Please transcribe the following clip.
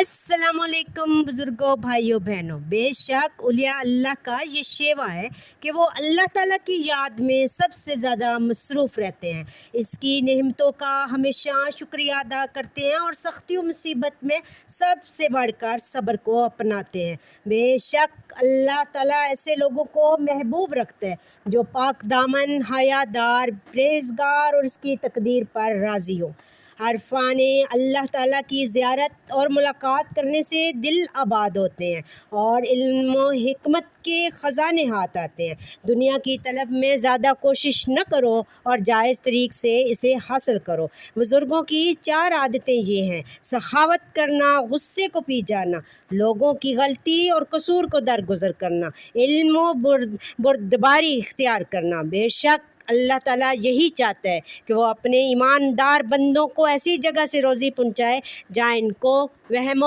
अस्सलाम वालेकुम बुज़ुर्गों, भाइयों बहनों। बेशक औलिया अल्लाह का ये शेवा है कि वो अल्लाह ताला की याद में सबसे ज़्यादा मसरूफ़ रहते हैं, इसकी नेमतों का हमेशा शुक्रिया अदा करते हैं और सख्ती और मुसीबत में सबसे बढ़कर सब्र को अपनाते हैं। बेशक अल्लाह ताला ऐसे लोगों को महबूब रखते हैं जो पाक दामन, हयादार, परहेज़गार और उसकी तकदीर पर राज़ी हो। आरफाने अल्लाह ताला की ज़ियारत और मुलाकात करने से दिल आबाद होते हैं और इल्म व हिकमत के ख़ज़ाने हाथ आते हैं। दुनिया की तलब में ज़्यादा कोशिश न करो और जायज़ तरीक़ से इसे हासिल करो। बुज़ुर्गों की 4 आदतें ये हैं: सखावत करना, गुस्से को पी जाना, लोगों की गलती और कसूर को दरगुज़र करना, इल्म व बुर्दबारी इख्तियार करना। बेशक अल्लाह ताला यही चाहता है कि वो अपने ईमानदार बंदों को ऐसी जगह से रोज़ी पहुँचाए जहाँ इनको वहम